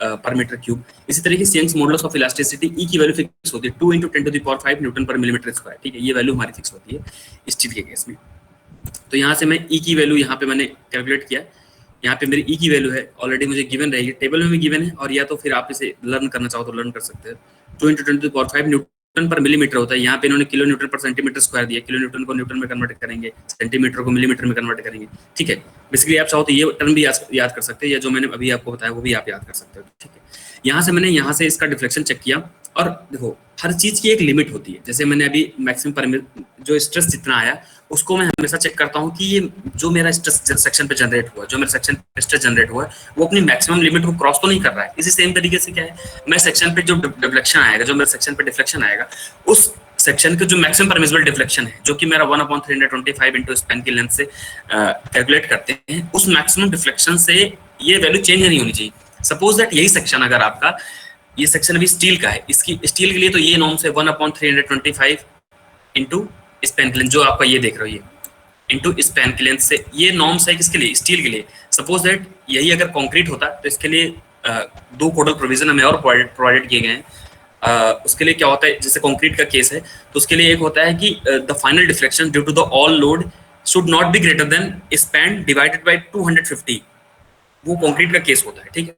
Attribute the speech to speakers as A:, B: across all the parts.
A: पर metre cube. इसी तरीके से यंग्स मॉडुलस ऑफ इलास्टिसिटी ई की वैल्यू फिक्स होती है 2 × 10⁵ न्यूटन पर मिलीमीटर स्क्वायर, ठीक है, ये वैल्यू हमारी फिक्स होती है इस चीज के केस में। तो यहाँ से मैं ई की वैल्यू यहाँ पे मैंने कैलकुलेट किया, यहाँ पे मेरी ई की वैल्यू है ऑलरेडी मुझे गिवन रहेगी, टेबल में भी गिवन है, और या तो फिर आप इसे लर्न करना चाहो तो लर्न कर सकते हैं। 2 × 10⁵ न्यूटन पर मिलीमीटर होता है, यहाँ पे इन्होंने किलो न्यूटन पर सेंटीमीटर स्क्वायर दिया, किलो न्यूटन को न्यूटन में कन्वर्ट करेंगे, सेंटीमीटर को मिलीमीटर में कन्वर्ट करेंगे, ठीक है। बेसिकली आप चाहो तो ये टर्म भी याद कर सकते हैं, या जो मैंने अभी आपको बताया वो भी आप याद कर सकते हो, ठीक है। यहाँ से मैंने यहाँ से इसका डिफ्लेक्शन चेक किया, और देखो हर चीज की एक लिमिट होती है। जैसे मैंने अभी मैक्सिमम जो स्ट्रेस जितना आया उसको मैं हमेशा चेक करता हूँ कि ये जो मेरा स्ट्रेस सेक्शन पे जनरेट हुआ, जो मेरे सेक्शन पे स्ट्रेस जनरेट हुआ है वो अपनी मैक्सिमम लिमिट को क्रॉस तो नहीं कर रहा है। इसी सेम तरीके से क्या है, मैं सेक्शन पे जो डिफ्लेक्शन आएगा, जो मेरे सेक्शन पे डिफ्लेक्शन आएगा, उस सेक्शन के जो मैक्सिमम परमिसिबल डिफ्लेक्शन है, जो कि मेरा 1/325 इंटू स्पैन की लेंथ से कैलकुलेट करते हैं, उस मैक्सिमम डिफ्लेक्शन से ये वैल्यू चेंज नहीं होनी चाहिए। सपोज दैट यही सेक्शन अगर आपका, ये सेक्शन अभी स्टील का है, इसकी स्टील के लिए तो ये नॉर्म्स है 1/325 इंटू स्पैन की लेंथ, जो आपका ये देख रहे हो ये इंटू स्पैन की लेंथ से, ये नॉर्म्स है किसके लिए, स्टील के लिए। सपोज दैट यही अगर कंक्रीट होता तो इसके लिए 2 कोडल प्रोविजन हमें और प्रोवाइडेड किए गए हैं। उसके लिए क्या होता है, जैसे कंक्रीट का केस है तो उसके लिए एक होता है कि the final deflection due to the all load should not be greater than span divided by 250, वो कंक्रीट का केस होता है, ठीक है।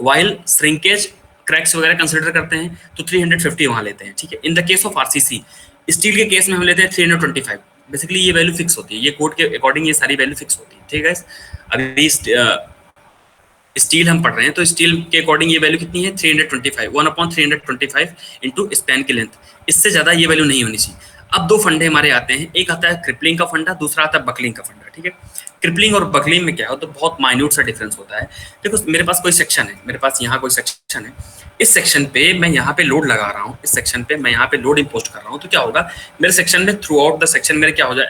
A: वाइल श्रिंकेज क्रैक्स वगैरह कंसिडर करते हैं तो 350 वहां लेते हैं, ठीक है। In the case of RCC, steel के केस में हम लेते हैं 325। बेसिकली ये वैल्यू फिक्स होती है, ये कोड के अकॉर्डिंग ये सारी वैल्यू फिक्स होती है, ठीक है। अभी स्टील हम पढ़ रहे हैं तो स्टील के अकॉर्डिंग ये वैल्यू कितनी है, 325, 1/325 इंटू स्पैन की लेंथ, इससे ज्यादा ये वैल्यू नहीं होनी चाहिए। अब 2 फंडे हमारे आते हैं, एक आता है क्रिपलिंग का फंडा, दूसरा आता है बकलिंग का फंडा, ठीक है। क्रिपलिंग और बकलिंग में क्या है तो बहुत माइन्यूट सा डिफरेंस होता है। देखो मेरे पास कोई सेक्शन है, मेरे पास यहाँ कोई सेक्शन है, इस सेक्शन पे मैं यहाँ पे लोड लगा रहा हूँ, इस सेक्शन पे मैं यहाँ पे लोड इम्पोज कर रहा हूँ, तो क्या होगा मेरे सेक्शन में थ्रू आउट द सेक्शन मेरे क्या हो जाए,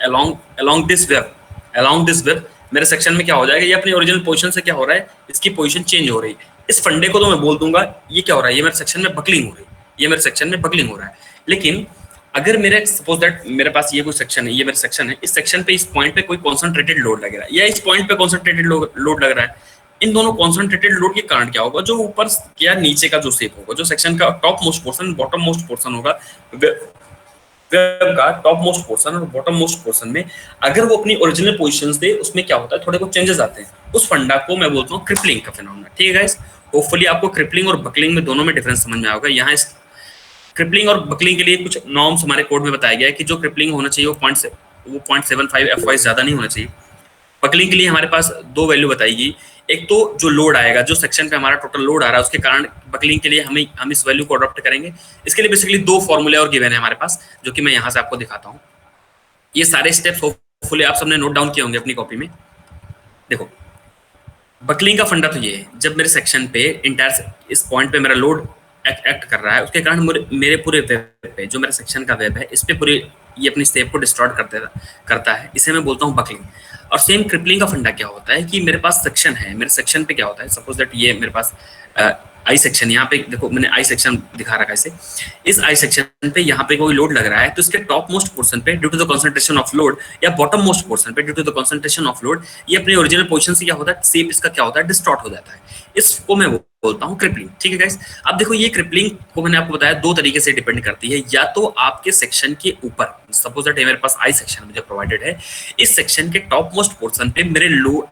A: अलोंग दिस वेब मेरे सेक्शन में क्या हो जाएगा, ये अपनी ओरिजिनल पोजीशन से क्या हो रहा है, इसकी पोजीशन चेंज हो रही है। इस फंडे को तो मैं बोल दूंगा ये क्या हो रहा है, ये मेरे सेक्शन में बकलिंग हो रही है, ये मेरे सेक्शन में बकलिंग हो रहा है। लेकिन अगर मेरे सपोज दैट मेरे पास ये कोई सेक्शन है, ये मेरा सेक्शन है, इस सेक्शन पे इस पॉइंट पे कोई कॉन्सेंट्रेटेड लोड लग रहा है, या इस पॉइंट पे कॉन्सेंट्रेटेड लोड लग रहा है, इन दोनों कॉन्सेंट्रेटेड लोड के कारण क्या होगा, जो ऊपर या नीचे का जो शेप होगा, जो सेक्शन का top most portion bottom most portion होगा, वेब का टॉप मोस्ट पोर्शन और बॉटम मोस्ट पोर्शन में अगर वो अपनी ओरिजिनल पोजीशंस दे, उसमें क्या होता है थोड़े बहुत चेंजेस आते हैं। उस फंडा को मैं बोलता हूँ क्रिपलिंग का फिनोमेना, ठीक है गाइस। होपफुली आपको क्रिपलिंग और बकलिंग में दोनों में डिफरेंस समझ में आएगा। यहाँ इस क्रिपलिंग और बकलिंग के लिए कुछ नॉर्म्स हमारे कोड में बताया गया है कि जो क्रिपलिंग होना चाहिए वो 0.75 एफ ज्यादा नहीं होना चाहिए। बकलिंग के लिए हमारे पास 2 वैल्यू बताई गई, एक तो जो लोड आएगा, जो सेक्शन पे हमारा टोटल लोड आ रहा है उसके कारण बकलिंग के लिए हम इस वैल्यू को अडॉप्ट करेंगे। इसके लिए बेसिकली 2 फॉर्मूले और गिवन है हमारे पास, जो कि मैं यहाँ से आपको दिखाता हूँ। ये सारे स्टेप्स होपफुली आप सबने नोट डाउन किए होंगे अपनी कॉपी में। देखो बकलिंग का फंडा तो ये है, जब मेरे सेक्शन पे इंटायर इस पॉइंट पे मेरा लोड एक्ट कर रहा है, उसके कारण मेरे पूरे वेब पे, जो मेरा सेक्शन का वेब है, इस पे पूरी ये अपनी स्टेप को डिस्टॉर्ट करता है, इसे मैं बोलता हूँ बकलिंग। और सेम क्रिपलिंग का फंडा क्या होता है कि मेरे पास सेक्शन है, मेरे सेक्शन पे क्या होता है, सपोज दैट ये मेरे पास आई सेक्शन, यहाँ पे देखो मैंने आई सेक्शन दिखा रखा है इसे, इस आई सेक्शन पे यहाँ पे कोई लोड लग रहा है, तो इसके टॉप मोस्ट पोर्शन पे due to the concentration of load, या बॉटम मोस्ट पोर्शन पे due to the concentration of load, ये अपनी ओरिजिनल पोजीशन से क्या होता है, शेप इसका क्या होता है, डिस्टॉर्ट हो जाता है। इसको मैं बोलता हूँ क्रिपलिंग, ठीक है गाइस। अब देखो ये क्रिपलिंग को मैंने आपको बताया 2 तरीके से डिपेंड करती है, या तो आपके सेक्शन के ऊपर, सपोज दैट मेरे पास आई सेक्शन मुझे प्रोवाइडेड है, इस सेक्शन के टॉप मोस्ट पोर्शन पे मेरे लोड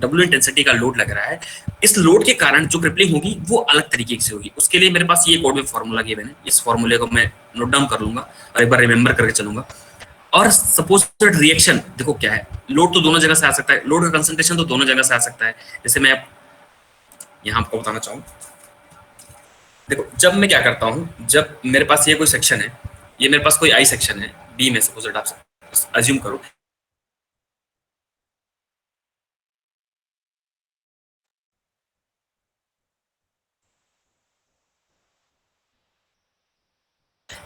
A: डब्ल्यू इंटेंसिटी का लोड लग रहा है, इस लोड के कारण जो क्रिपलिंग होगी वो अलग तरीके से होगी। उसके लिए मेरे पास ये कोड में फॉर्मूला गिवन है, इस फॉर्मूले को मैं नोट डाउन कर लूंगा और एक बार रिमेंबर करके चलूंगा। और सपोज दैट रिएक्शन देखो क्या है, लोड तो दोनों जगह से आ सकता है, लोड का कंसंट्रेशन तो दोनों जगह से आ सकता है। जैसे मैं यहाँ आपको बताना चाहूँ, देखो जब मैं क्या करता हूँ, जब मेरे पास ये कोई सेक्शन है, ये मेरे पास कोई आई सेक्शन है, बी में सपोज दैट आप अज्यूम करो,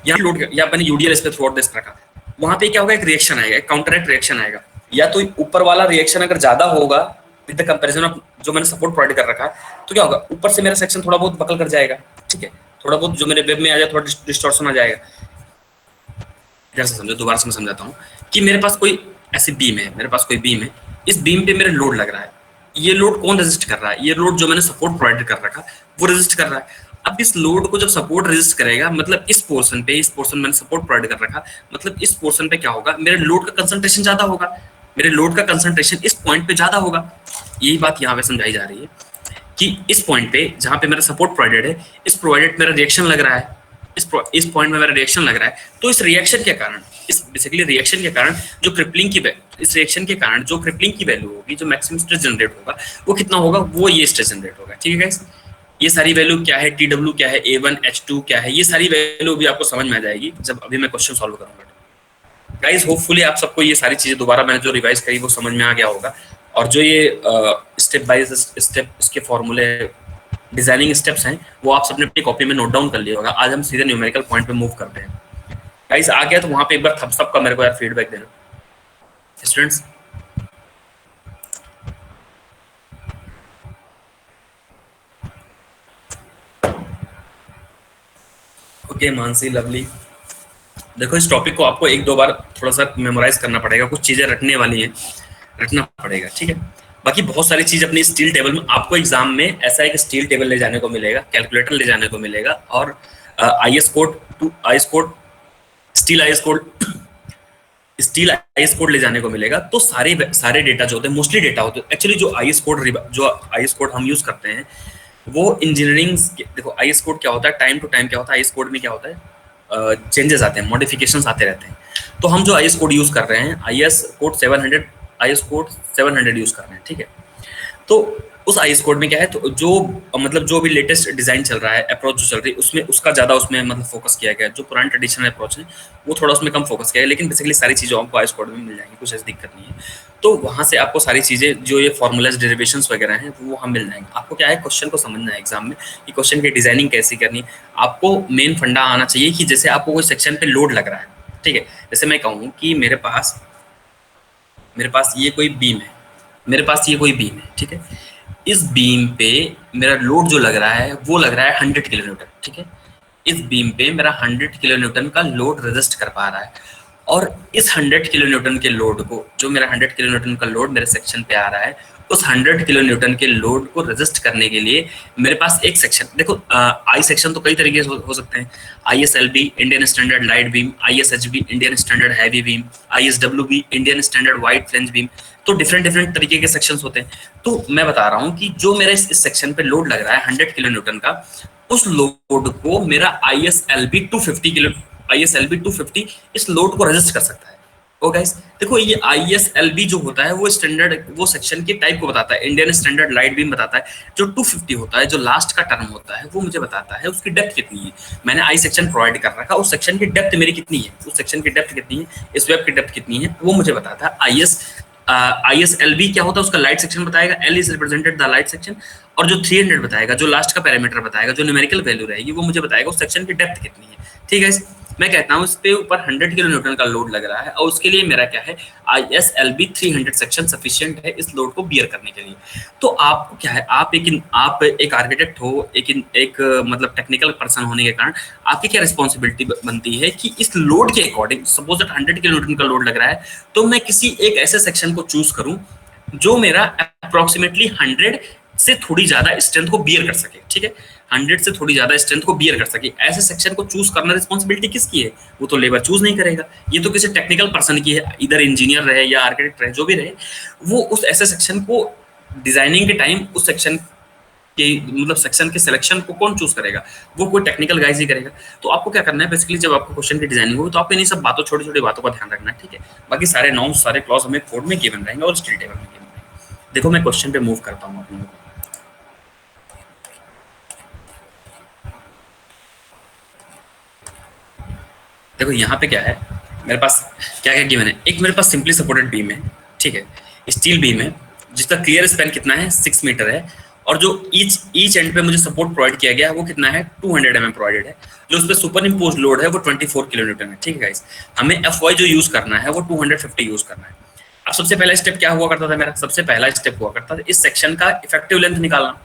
A: यहाँ लोड या मैंने यूडीएल इस पे थ्रू आउट दिस तरह का, वहां पे क्या होगा, एक रिएक्शन आएगा, एक काउंटरएक्ट रिएक्शन आएगा, या तो ऊपर वाला रिएक्शन अगर ज्यादा होगा विद द कंपैरिजन ऑफ जो मैंने सपोर्ट प्रोवाइड कर रखा है, तो क्या होगा, ऊपर से मेरा सेक्शन थोड़ा बहुत बकल कर जाएगा, ठीक है, थोड़ा बहुत जो मेरे वेब में आ जाए, थोड़ा डिस्टॉर्शन आ जाएगा। इधर से समझो, दोबारा से मैं समझाता हूँ कि मेरे पास कोई ऐसी बीम है, मेरे पास कोई बीम है, इस बीम पे मेरा लोड लग रहा है, ये लोड कौन रेजिस्ट कर रहा है, ये लोड जो मैंने सपोर्ट प्रोवाइड कर रखा वो रेजिस्ट कर रहा है। अब इस लोड को जब सपोर्ट रेजिस्ट करेगा, मतलब इस पोर्शन मैंने सपोर्ट प्रोवाइड कर रखा, मतलब इस पोर्शन पे क्या होगा, मेरे लोड का कंसंट्रेशन ज्यादा होगा, मेरे लोड का कंसंट्रेशन इस पॉइंट पे ज्यादा होगा। यही बात यहाँ पे समझाई जा रही है कि इस पॉइंट पे जहां पे मेरा सपोर्ट प्रोवाइडेड है, इस प्रोवाइडेड मेरा रिएक्शन लग रहा है, इस पॉइंट में मेरा रिएक्शन लग रहा है, तो इस रिएक्शन के कारण, इस बेसिकली रिएक्शन के कारण जो क्रिपलिंग की इस रिएक्शन के कारण जो क्रिपलिंग की वैल्यू होगी, जो मैक्सिमम स्ट्रेस जनरेट होगा, वो कितना होगा, वो ये स्ट्रेस जनरेट होगा। ठीक है गाइस, ये सारी वैल्यू क्या है, TW क्या है, A1 H2 क्या है, ये सारी वैल्यू भी आपको समझ में आ जाएगी जब अभी मैं क्वेश्चन सॉल्व करूंगा। गाइस होपफुली आप सबको ये सारी चीजें दोबारा मैंने जो रिवाइज करी वो समझ में आ गया होगा, और जो ये स्टेप बाय स्टेप इसके फॉर्मूले डिजाइनिंग स्टेप्स हैं वो आप सबने अपनी कॉपी में नोट डाउन कर लिया होगा। आज हम सीधे न्यूमेरिकल पॉइंट पे मूव करते हैं। गाइस आ गया तो वहां पे एक बार थम्स अप का मेरे को यार फीडबैक देना स्टूडेंट्स। Okay Mansi, lovely. देखो इस टॉपिक को आपको एक दो बार थोड़ा सा मेमोराइज करना पड़ेगा, कुछ चीजें रटने वाली हैं, रटना पड़ेगा। ठीक है, बाकी बहुत सारी चीज अपनी स्टील टेबल में आपको एग्जाम में ऐसा एक स्टील टेबल ले जाने को मिलेगा, कैलकुलेटर ले जाने को मिलेगा, और IS code steel IS code ले जाने को मिलेगा। तो सारे डेटा जो होते हैं, मोस्टली डेटा होते हैं एक्चुअली, जो आईएस कोड हम यूज करते हैं वो इंजीनियरिंग। देखो आईएस कोड क्या होता है, टाइम टू टाइम क्या होता है, आईएस कोड में क्या होता है, चेंजेस आते हैं, मॉडिफिकेशंस आते रहते हैं। तो हम जो आईएस कोड यूज कर रहे हैं, आईएस कोड 700 यूज कर रहे हैं। ठीक है, तो उस आईएस कोड में क्या है, तो जो भी लेटेस्ट डिजाइन चल रहा है, अप्रोच जो चल रही है, उसमें उसका ज्यादा उसमें मतलब फोकस किया गया है। जो पुराने ट्रेडिशनल अप्रोच है वो थोड़ा उसमें कम फोकस किया है, लेकिन बेसिकली सारी चीजें आपको आईएस कोड में मिल जाएंगी, कुछ ऐसी दिक्कत नहीं है। तो वहां से आपको सारी चीजें जो ये फॉर्मूलाज, डेरिवेशंस वगैरह हैं वो वहां मिल जाएंगे। आपको क्या है, क्वेश्चन को समझना है एग्जाम में कि क्वेश्चन की डिजाइनिंग कैसी करनी है। आपको मेन फंडा आना चाहिए कि जैसे आपको कोई सेक्शन पे लोड लग रहा है, ठीक है, जैसे मैं कहूँ कि मेरे पास ये कोई बीम है, ठीक है, इस बीम पे मेरा लोड जो लग रहा है वो लग रहा है 100 किलो न्यूटन। ठीक है, इस बीम पे मेरा 100 किलो न्यूटन का लोड रेजिस्ट कर पा रहा है, और इस 100 किलो न्यूटन के लोड को, जो मेरा 100 किलो न्यूटन का लोड मेरे सेक्शन पे आ रहा है, उस 100 किलो न्यूटन के लोड को रेजिस्ट करने के लिए मेरे पास एक सेक्शन, देखो आई सेक्शन तो कई तरीके से हो सकते हैं, ISLB Indian standard light beam, ISHB Indian standard heavy beam, ISWB Indian standard wide flange beam. तो डिफरेंट तरीके के सेक्शंस होते हैं। तो मैं बता रहा हूँ कि जो मेरा इस सेक्शन पे लोड लग रहा है 100 किलो न्यूटन का, उस लोड को मेरा ISLB 250 इस लोड को रेजिस्ट कर सकता है। ओ गाइस देखो, ये ISLB जो होता है वो स्टैंडर्ड, वो सेक्शन के टाइप को बताता है, इंडियन स्टैंडर्ड लाइट बीम बताता है। जो 250 होता है, जो लास्ट का टर्म होता है, वो मुझे बताता है उसकी डेप्थ कितनी है। मैंने आई सेक्शन प्रोवाइड कर रखा, उस सेक्शन की डेप्थ मेरी कितनी है, उस सेक्शन की डेप्थ कितनी है, इस वेब की डेप्थ कितनी है, वो मुझे बताता है। ISLB क्या होता है, उसका लाइट सेक्शन बताएगा, L is represented the light section, और जो 300 बताएगा, जो लास्ट का पैरामीटर बताएगा, जो न्यूमेरिकल वैल्यू रहेगी, वो मुझे बताएगा उस सेक्शन की डेप्थ कितनी है। ठीक है, मैं कहता हूँ इस पे ऊपर 100 किलो न्यूटन का लोड लग रहा है, और उसके लिए मेरा क्या है, ISLB 300 सेक्शन सफिशिएंट है इस लोड को बियर करने के लिए। तो आपको क्या है, आप एक आर्किटेक्ट हो, एक मतलब टेक्निकल पर्सन होने के कारण आपकी क्या रिस्पॉन्सिबिलिटी बनती है कि इस लोड के according, suppose that 100 kilo Newton का लोड लग रहा है, तो मैं किसी एक ऐसे सेक्शन को चूज करूं जो मेरा अप्रोक्सीमेटली 100 से थोड़ी ज्यादा स्ट्रेंथ को बियर कर सके। ठीक है, 100 से थोड़ी ज्यादा स्ट्रेंथ को बियर कर सके, ऐसे सेक्शन को चूज करना रिस्पॉन्सिबिलिटी किसकी है, वो तो लेबर चूज नहीं करेगा, ये तो किसी टेक्निकल पर्सन की है, इधर इंजीनियर रहे या आर्किटेक्ट रहे, जो भी रहे, वो उस ऐसे सेक्शन को डिजाइनिंग के टाइम उस सेक्शन के मतलब सेक्शन के सिलेक्शन को कौन चूज करेगा, वो कोई टेक्निकल गाइज ही करेगा। तो आपको क्या करना है, बेसिकली जब आपको क्वेश्चन की डिजाइनिंग होगी तो आपको इन सब बातों, छोटी छोटी बातों का ध्यान रखना है। ठीक है, बाकी सारे नॉर्म्स, सारे क्लॉज हमें कोड में गिवन रहेंगे और स्टील टेबल में गिवन रहेंगे। देखो मैं क्वेश्चन पे मूव करता हूँ आप लोगों को। देखो यहाँ पे क्या है, मेरे पास क्या क्या गिवन है, एक मेरे पास सिंपली सपोर्टेड बीम है, ठीक है, स्टील बीम है, जिसका क्लियर स्पैन कितना है, 6 मीटर है, और जो ईच एंड पे मुझे सपोर्ट प्रोवाइड किया गया है वो कितना है, 200 mm प्रोवाइडेड है। जो उस पर सुपर इम्पोज लोड है वो 24 किलो न्यूटन है। ठीक है गाइस, हमें FY जो यूज करना है वो 250 यूज करना है। अब सबसे पहला स्टेप क्या हुआ करता था मेरा, सबसे पहला स्टेप हुआ करता था इस सेक्शन का इफेक्टिव लेंथ निकालना,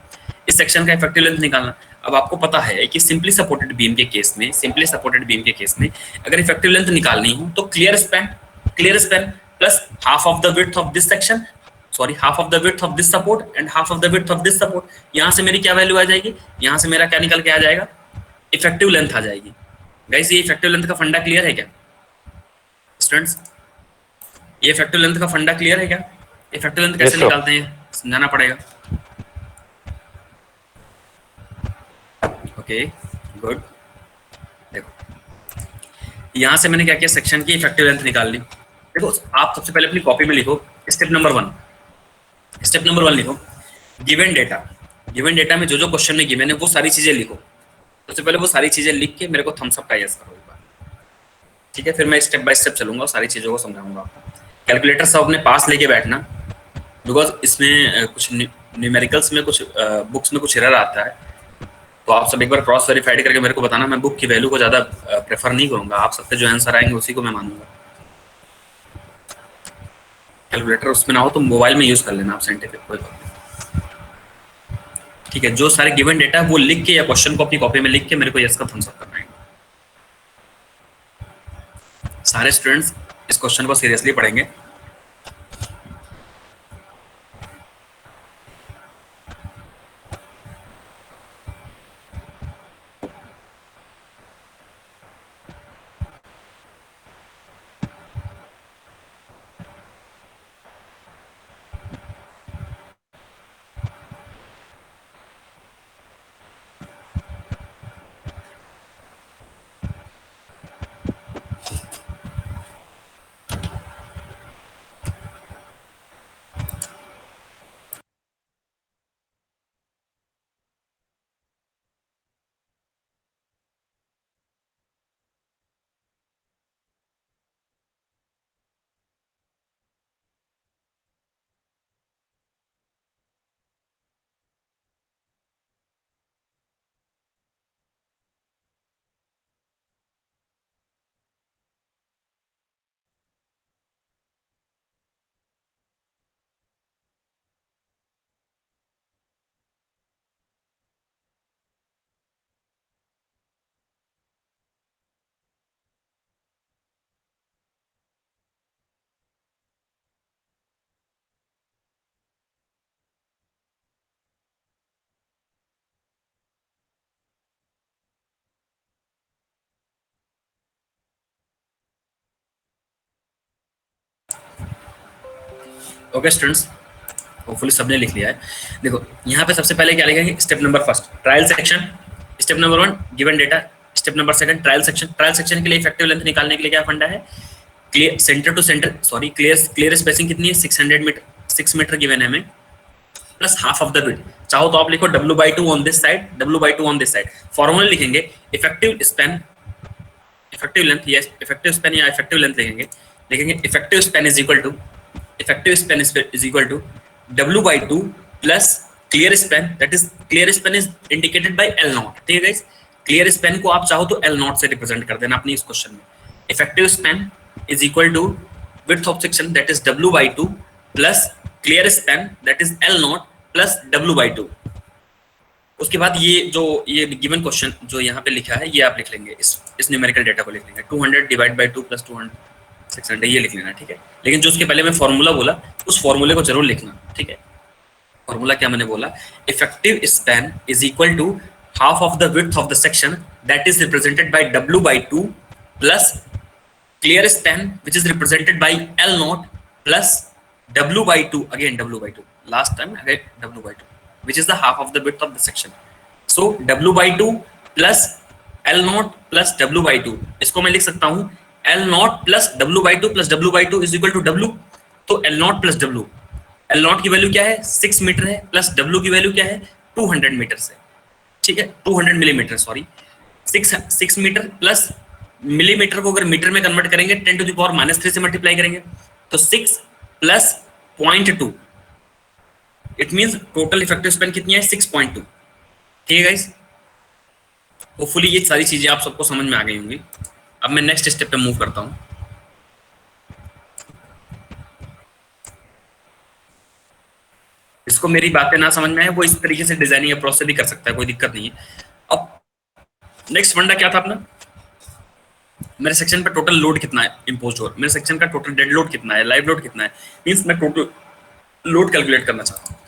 A: इस सेक्शन का इफेक्टिव लेंथ निकालना। अब आपको पता है कि सिंपली सपोर्टेड बीम के केस में अगर इफेक्टिव लेंथ निकालनी हो तो clear span plus half of the width of this section sorry half of the width of this support and half of the width of this support. यहां से मेरी क्या वैल्यू आ जाएगी, यहां से मेरा क्या निकल के आ जाएगा, इफेक्टिव लेंथ आ जाएगी। गाइस ये इफेक्टिव लेंथ का फंडा क्लियर है क्या स्टूडेंट्स? ये इफेक्टिव लेंथ का फंडा क्लियर है क्या? इफेक्टिव लेंथ कैसे निकालते हैं समझाना पड़ेगा। Okay good. देखो यहां से मैंने क्या किया, सेक्शन की इफेक्टिव लेंथ निकाल ली। देखो आप सबसे पहले अपनी कॉपी में लिखो स्टेप नंबर 1। स्टेप नंबर 1 लिखो गिवन डेटा। गिवन डेटा में जो जो क्वेश्चन में गिवन है वो सारी चीजें लिखो। सबसे पहले वो सारी चीजें लिख के मेरे को थम्स अप का यस करो एक बार, ठीक है? फिर मैं स्टेप बाय स्टेप चलूंगा और सारी चीजों को समझाऊंगा आपको। कैलकुलेटर सब अपने पास लेके बैठना, बिकॉज इसमें कुछ न्यूमेरिकल्स में कुछ बुक्स में कुछ एरर आता है, तो आप सब एक बार क्रॉस वेरीफाइड करके मेरे को बताना। मैं बुक की वैल्यू को ज्यादा प्रेफर नहीं करूंगा, आप सबके जो आंसर आएंगे उसी को मैं मानूंगा। कैलकुलेटर उसमें ना हो तो मोबाइल में यूज कर लेना आप, साइंटिफिक कोई बात नहीं, ठीक है? जो सारे गिवन डेटा वो लिख के या क्वेश्चन को अपनी कॉपी में लिख के मेरे को यस का थम्स अप करना है। सारे स्टूडेंट्स इस क्वेश्चन को सीरियसली पढ़ेंगे। ओके स्टूडेंट्स, होपफुली सबने लिख लिया है। देखो यहाँ पे सबसे पहले क्या लिखेंगे, step number first trial section. Step number 1 given data. Step number 2 trial section. Trial section के लिए इफेक्टिव लेंथ निकालने के लिए क्या फंडा है, clear centre to centre, sorry clear spacing कितनी है 600 मीटर, 6 मीटर गिवन है हमें, plus half of the width. चाहो तो आप लिखो W/2 on this side, W/2 on this side. Formula लिखेंगे इफेक्टिव स्पैन, इफेक्टिव लेंथ या इफेक्टिव स्पैन या इफेक्टिव लेंथ लिखेंगे effective span is equal to, effective span is equal to W/2 plus clear span, that is clear span is indicated by L0। ठीक है guys, clear span को आप चाहो तो L0 से रिप्रेजेंट कर देना अपनी इस क्वेश्चन में। effective span is equal to width of section that is W/2 plus clear span that is L0 plus W/2। उसके बाद ये गिवन क्वेश्चन जो यहाँ पे लिखा है ये आप लिख लेंगे, इस न्यूमेरिकल डेटा को लिख लेंगे 200 डिवाइड बाय 2 प्लस 200 600 ये लिख लेना, ठीक है? लेकिन जो उसके पहले मैं फॉर्मूला बोला उस फॉर्मूले को जरूर लिखना, ठीक है? फॉर्मूला क्या मैंने बोला, effective span is equal to half of the width of the section that is represented by W/2 plus clear span which is represented by L0 plus W/2 again W/2 last time again W/2 which is the half of the width of the section. So W/2 plus L0 plus W/2, इसको मैं लिख सकता हूं L0 plus W/2 plus W/2 is equal to W। तो L0 plus W, L0 की value क्या है 6 metre है, प्लस W की वैल्यू क्या है 200 मीटर से, ठीक है? 200 millimetre, sorry 6 metre plus millimetre को अगर मीटर में कन्वर्ट करेंगे 10⁻³ से मल्टीप्लाई करेंगे तो 6 plus 0.2, it means total effective span कितनी है 6.2। ठीक है गाइस, होपफुली ये सारी चीजें आप सबको समझ में आ गई होंगी। अब मैं नेक्स्ट स्टेप पे मूव करता हूं। इसको मेरी बातें ना समझ में आए वो इस तरीके से डिजाइनिंग अप्रोच से भी कर सकता है, कोई दिक्कत नहीं है। अब नेक्स्ट फंडा क्या था अपना, मेरे सेक्शन पे टोटल लोड कितना है इम्पोज हो, मेरे सेक्शन का टोटल डेड लोड कितना है, लाइव लोड कितना है, मींस मैं टोटल लोड कैलकुलेट करना चाहता हूँ।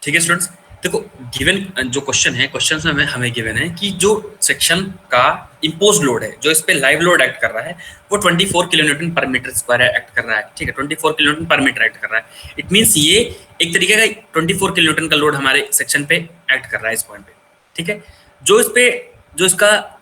A: ठीक है स्टूडेंट्स, देखो गिवन जो क्वेश्चन है, क्वेश्चन में हमें गिवन है कि जो सेक्शन का इम्पोज लोड है, जो इस पे लाइव लोड एक्ट कर रहा है, वो 24 kilo Newton per metre square act कर रहा है। ठीक है, 24 kilo Newton per metre act कर रहा है। इट मीन्स ये एक तरीके का 24 किलो न्यूटन का लोड हमारे सेक्शन पे एक्ट कर रहा है इस पॉइंट पे। ठीक है, जो इस पे जो इसका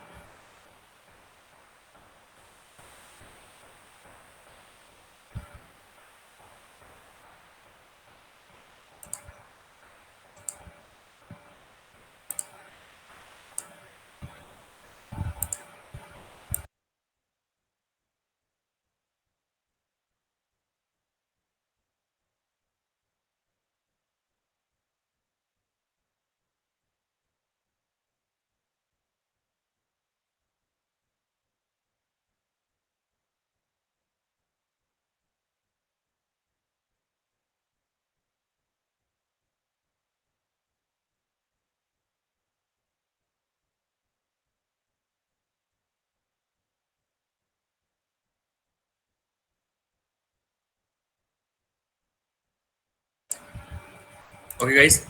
A: ओके गाइस,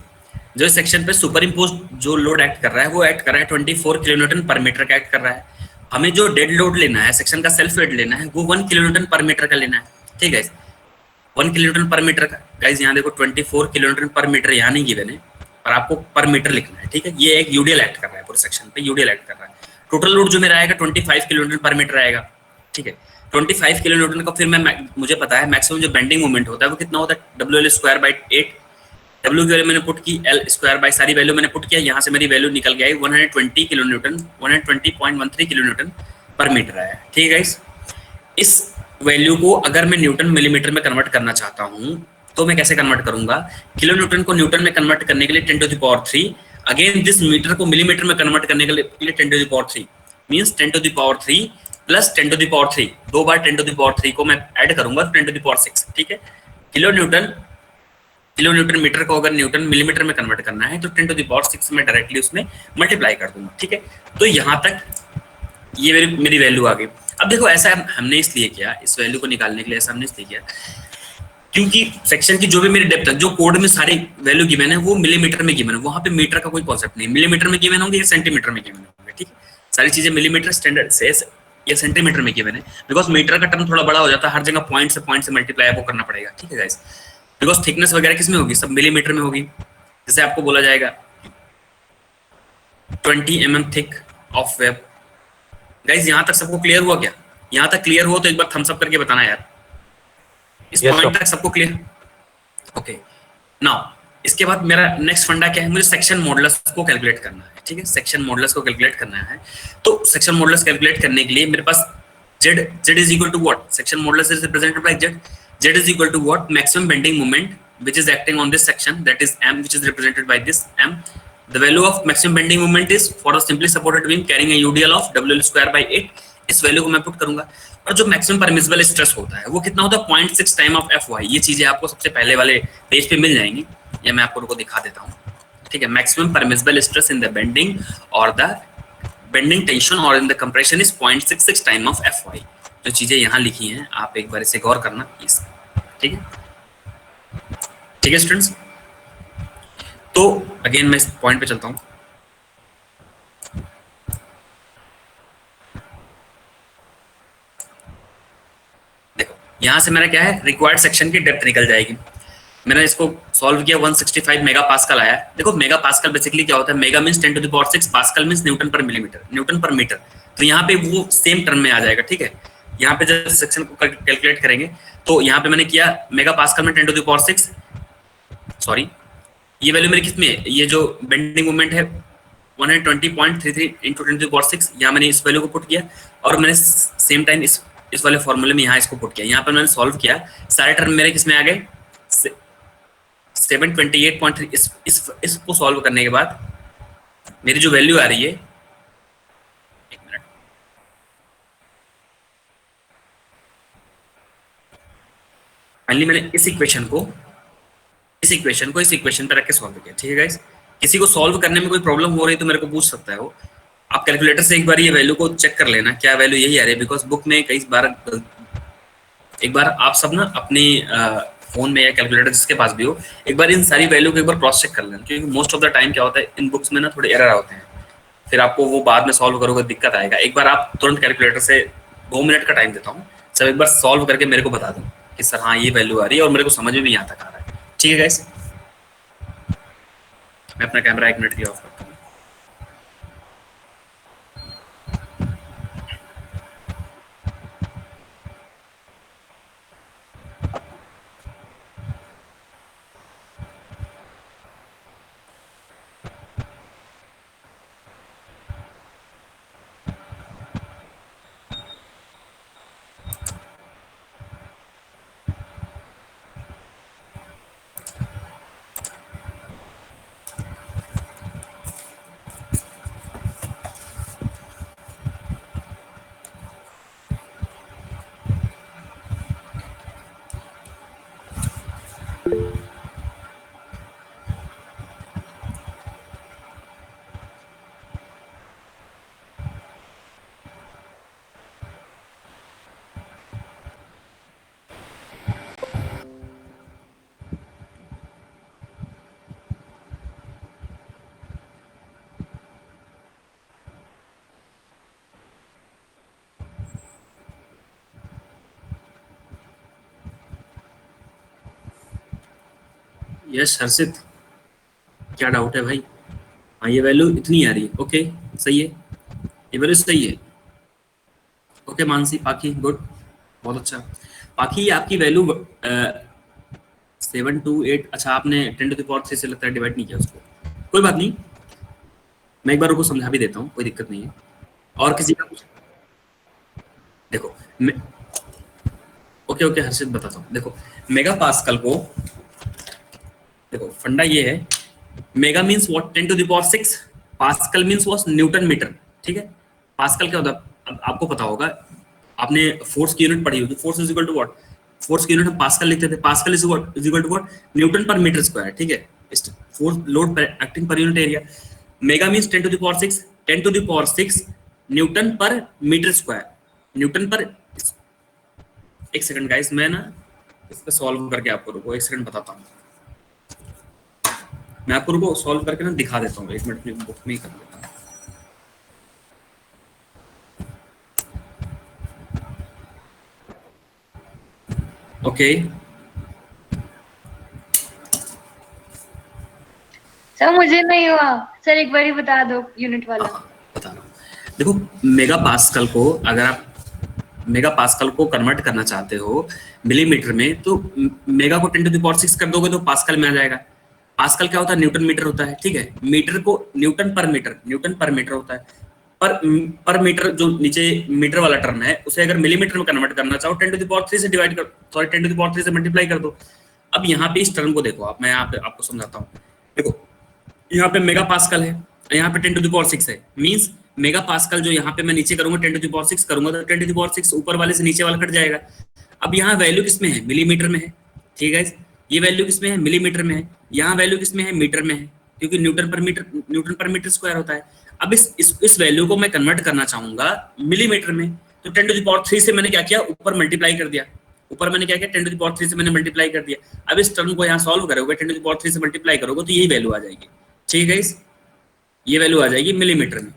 A: जो सेक्शन पे सुपर इम्पोज जो लोड एक्ट कर रहा है, वो एक्ट कर रहा है 24 किलो न्यूटन पर मीटर का एक्ट कर रहा है। हमें जो डेड लोड लेना है, सेक्शन का सेल्फ वेट लेना है, वो 1 किलो न्यूटन पर मीटर का लेना है। ठीक है, 1 किलो न्यूटन पर मीटर का। गाइस यहाँ देखो 24 किलो न्यूटन पर मीटर यहाँ नहीं गिवन है, पर आपको पर मीटर लिखना है। ठीक है, ये एक यूडीएल एक्ट कर रहा है, पूरे सेक्शन पे यूडीएल एक्ट कर रहा है। टोटल लोड जो मेरा आएगा 25 किलो न्यूटन पर मीटर आएगा। ठीक है, 25 किलो न्यूटन का फिर मैं मुझे पता है मैक्सिमम जो बेंडिंग मोमेंट होता है वो कितना होता है, WL स्क्वायर बाई 8। W की वैल्यू मैंने पुट की, L स्क्वायर बाई सारी वैल्यू मैंने पुट किया, यहाँ से मेरी वैल्यू निकल गई 120 kilo Newton, 120.13 kilo Newton per metre आया। ठीक है गाइस, इस वैल्यू को अगर मैं न्यूटन मिलीमीटर में कन्वर्ट करना चाहता हूँ तो मैं कैसे कन्वर्ट करूंगा? किलो न्यूटन को न्यूटन में कन्वर्ट करने के लिए 10 to the power 3, again this metre को मिलीमीटर में कन्वर्ट करने के लिए 10 to the power 3, means 10 to the power 3 plus 10 to the power 3, दो बार 10 टू द पावर 3 को मैं ऐड करूंगा तो 10 टू द पावर 6। ठीक है, किलो न्यूटन मीटर को अगर न्यूटन मिलीमीटर में कन्वर्ट करना है तो 10 टू द पावर 6 में डायरेक्टली उसमें मल्टीप्लाई कर दूंगा। ठीक है, तो यहाँ तक ये मेरी वैल्यू आ गई। अब देखो ऐसा हमने इसलिए किया, इस वैल्यू को निकालने के लिए ऐसा हमने इसलिए किया क्योंकि सेक्शन की जो भी मेरी डेप्थ है, जो कोड में सारी वैल्यू गिवन है वो मिलीमीटर में गिवन है, वहां पे मीटर का कोई कॉन्सेप्ट नहीं, मिलीमीटर में गिवन होंगे या सेंटीमीटर में गिवन होंगे। ठीक है, सारी चीजें मिलीमीटर स्टैंडर्ड से या सेंटीमीटर में गिवन है, बिकॉज मीटर का टर्म थोड़ा बड़ा हो जाता है, हर जगह पॉइंट से मल्टीप्लाई आपको करना पड़ेगा। ठीक है गाइस, बिकॉज थिकनेस वगैरह किस में होगी, सब मिलीमीटर में होगी। जैसे आपको बोला जाएगा 20 mm thick of web. Guys यहाँ तक सबको क्लियर हुआ क्या? यहाँ तक क्लियर हुआ तो एक बार थम्स अप करके बताना यार, इस पॉइंट तक सबको क्लियर? ओके, नाउ इसके बाद मेरा नेक्स्ट फंडा क्या है, मुझे सेक्शन मॉडुलस को कैलकुलेट करना है। ठीक है, सेक्शन मॉडुलस को कैलकुलेट करना है, तो सेक्शन मॉडुलस कैलकुलेट करने के लिए मेरे पास z is equal to what, section modulus is represented by z is equal to what, maximum bending moment which is acting on this section, that is m, which is represented by this m. The value of maximum bending moment is for a simply supported beam carrying a UDL of WL square by 8. इस value को मैं put करूंगा। और जो maximum permissible stress होता है वो कितना होता है, 0.6 टाइम ऑफ Fy। ये चीजें आपको सबसे पहले वाले पेज पे मिल जाएंगी, या मैं आपको उनको दिखा देता हूँ। ठीक है, maximum permissible stress in the bending और द बेंडिंग टेंशन और in the compression is 0.66 time of Fy। जो चीजें यहाँ लिखी हैं आप एक बार इसे गौर करना प्लीज। ठीक है, ठीक है स्टूडेंट्स, तो अगेन मैं इस पॉइंट पे चलता हूं। देखो यहां से मेरा क्या है, रिक्वायर्ड सेक्शन की डेप्थ निकल जाएगी। मैंने इसको सॉल्व किया, 165 मेगा पास्कल आया। देखो मेगा पास्कल बेसिकली क्या होता है, mega means 10 to the power 6, pascal means newton per millimetre, newton per metre. तो यहाँ पे वो सेम टर्म में आ जाएगा। ठीक है, यहाँ पे जब सेक्शन को कैलकुलेट करेंगे तो यहाँ पे मैंने किया मेगा पास्कल में 10 टू द पावर 6, सॉरी ये वैल्यू मेरी कितनी है, ये जो बेंडिंग मोमेंट है 120.33 इंटू 10 टू द पावर 6, यहाँ मैंने इस वैल्यू को पुट किया और मैंने सेम टाइम इस वाले फॉर्मूले में यहाँ इसको पुट किया। यहाँ पर मैंने सॉल्व किया, सारे टर्म मेरे किसमें आ गए, 728.3। इसको सॉल्व करने के बाद मेरी जो वैल्यू आ रही है, एक मिनट, फाइनली मैंने इस इक्वेशन पे रख के सॉल्व किया। ठीक है गाइस, किसी को सॉल्व करने में कोई प्रॉब्लम हो रही है तो मेरे को पूछ सकता है वो। आप कैलकुलेटर से एक बार ये वैल्यू को चेक कर लेना, क्या वैल्यू यही आ रही है, बिकॉज बुक में कई बार एक बार आप सब ना अपने फोन में या कैलकुलेटर जिसके पास भी हो, एक बार इन सारी वैल्यू को एक बार क्रॉस चेक कर लेना, क्योंकि मोस्ट ऑफ द टाइम क्या होता है इन बुक्स में ना थोड़े एरर होते हैं, फिर आपको वो बाद में सॉल्व करोगे दिक्कत आएगा। एक बार आप तुरंत कैलकुलेटर से 2 मिनट का टाइम देता हूँ, सब एक बार सॉल्व करके मेरे को बता दो कि सर हाँ ये वैल्यू आ रही है और मेरे को समझ में भी यहाँ तक आ रहा है। ठीक है गाइस, मैं अपना कैमरा 1 मिनट के लिए ऑफ करता हूँ। यस हर्षित, क्या डाउट है भाई? हाँ ये वैल्यू इतनी आ रही है, ओके सही है, ये वैल्यू सही है। ओके मानसी, पाखी गुड, बहुत अच्छा। पाखी ये आपकी वैल्यू 728, अच्छा आपने 10⁻³ से लगता है डिवाइड नहीं किया उसको, कोई बात नहीं, मैं एक बार उनको समझा भी देता हूँ, कोई दिक्कत नहीं है। और किसी का कुछ? देखो ओके ओके हर्षित बताता हूँ। देखो मेगा पास्कल को, देखो फंडा ये है, mega means what 10⁻⁶, pascal means what newton metre. ठीक है, पास्कल क्या होता है अब आपको पता होगा, आपने फोर्स की यूनिट पढ़ी होगी, force is equal to what, force की यूनिट हम पास्कल लिखते थे, pascal is equal to what newton per metre square. ठीक है, force load per acting per unit area, mega means 10⁻⁶, 10⁻⁶ newton per metre square, newton per. एक second guys, मैं ना इस पे सॉल्व करके आपको, रुको एक सेकंड बताता हूँ, मैं आपको रुको सॉल्व करके ना दिखा देता हूँ, 1 मिनट अपनी बुक में ही कर लेता हूँ। ओके
B: सर मुझे नहीं हुआ सर, एक बार ही बता दो यूनिट वाला।
A: बता रहा हूँ, देखो मेगा पास्कल को, अगर आप मेगा पास्कल को कन्वर्ट करना चाहते हो मिलीमीटर में, तो मेगा को 10⁻⁶ कर दोगे तो पास्कल में आ जाएगा। पास्कल क्या होता है, न्यूटन मीटर होता है। ठीक है, मीटर को न्यूटन पर मीटर होता है, पर मीटर जो नीचे मीटर वाला टर्म है उसे अगर मिलीमीटर में कन्वर्ट करना चाहो 10⁻³ से डिवाइड कर, सॉरी 10⁻³ से मल्टीप्लाई कर दो। अब यहाँ पे इस टर्म को देखो आप, मैं यहाँ पे आपको समझाता हूँ। देखो यहाँ पे मेगा पास्कल है, यहाँ पे 10⁻⁶ है, मींस मेगा पास्कल जो यहाँ पे मैं नीचे करूंगा 10⁻⁶ करूंगा तो 10⁻⁶ ऊपर वाले से नीचे वाला कट जाएगा। अब यहाँ वैल्यू किसमें है, मिलीमीटर में है। ठीक है, ये वैल्यू किसमें है, मिलीमीटर में है। यहाँ वैल्यू किसमें है, मीटर में है, क्योंकि न्यूटन पर मीटर स्क्वायर होता है। अब इस वैल्यू को मैं कन्वर्ट करना चाहूंगा मिलीमीटर में, तो 10⁻³ से मैंने क्या किया, ऊपर मल्टीप्लाई कर दिया, ऊपर मैंने क्या किया 10⁻³ से मैंने मल्टीप्लाई कर दिया। अब इस टर्म को यहाँ सॉल्व करोगे 10⁻³ से मल्टीप्लाई करोगे तो यही वैल्यू आ जाएगी। ठीक है, ये वैल्यू आ जाएगी मिलीमीटर में,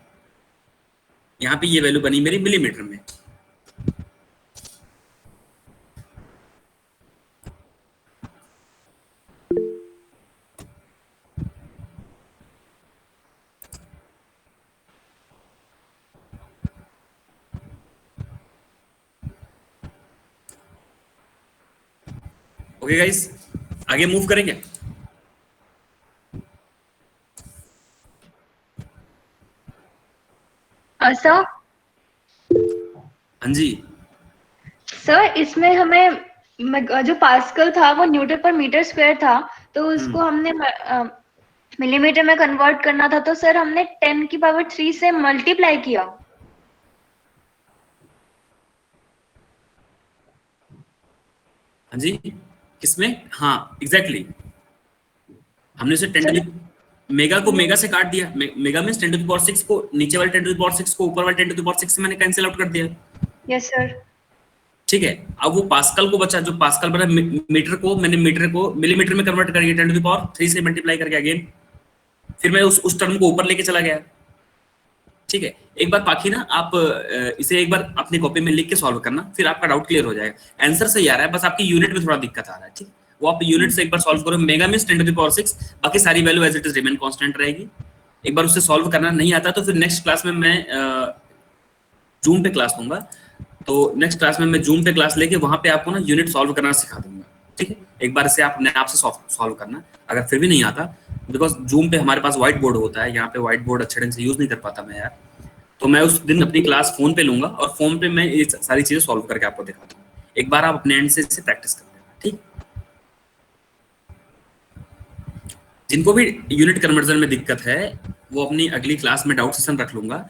A: यहाँ पे ये वैल्यू बनी मेरी मिलीमीटर में। ओके गाइस, आगे मूव करेंगे।
B: सर
A: हाँ जी
B: सर, इसमें हमें जो पास्कल था वो न्यूटन पर मीटर स्क्वायर था, तो उसको हमने मिलीमीटर में कन्वर्ट करना था, तो सर हमने 10⁻³ से मल्टीप्लाई किया।
A: हाँ जी, किसमें, हाँ एग्जैक्टली हमने उसे 10 मेगा को मेगा से काट दिया, मेगा मींस 10⁻⁶ को नीचे वाले 10⁻⁶ को ऊपर वाले 10⁻⁶ से मैंने कैंसिल आउट कर दिया।
B: Yes sir.
A: ठीक है। अब वो पास्कल को बचा, जो पास्कल बना, मीटर को मैंने मीटर को मिलीमीटर में कन्वर्ट करके 10⁻³ से मल्टीप्लाई करके अगेन फिर मैं उस टर्म को ऊपर लेके चला गया। ठीक है, एक बार बाकी ना आप इसे एक बार अपनी कॉपी में लिख के सॉल्व करना, फिर आपका डाउट क्लियर हो जाएगा। आंसर सही आ रहा है, बस आपकी यूनिट में थोड़ा दिक्कत आ रहा है। ठीक, वो आप यूनिट से एक बार सॉल्व करो। मेगा मीन्स 10⁻⁶, बाकी सारी value as it is remain constant रहेगी। एक बार उससे सॉल्व करना नहीं आता तो फिर नेक्स्ट क्लास में मैं जूम पे क्लास लूंगा। तो नेक्स्ट क्लास में मैं जूम पे क्लास लेके वहां पे आपको ना यूनिट सॉल्व करना सिखा दूंगा। ठीक है, एक बार इसे आप अपने आप से सॉल्व करना। अगर फिर भी नहीं आता, बिकॉज जूम पे हमारे पास व्हाइट बोर्ड होता है, यहाँ पे व्हाइट बोर्ड अच्छे ढंग से यूज नहीं कर पाता मैं यार, तो मैं उस दिन अपनी क्लास फोन पे लूंगा और फोन पे मैं ये सारी चीजें सॉल्व करके आपको दिखा दूंगा। एक बार आप अपने एंड से इसे प्रैक्टिस कर लेना। ठीक, जिनको भी यूनिट कन्वर्जन में दिक्कत है वो अपनी अगली क्लास में डाउट सेशन रख लूंगा,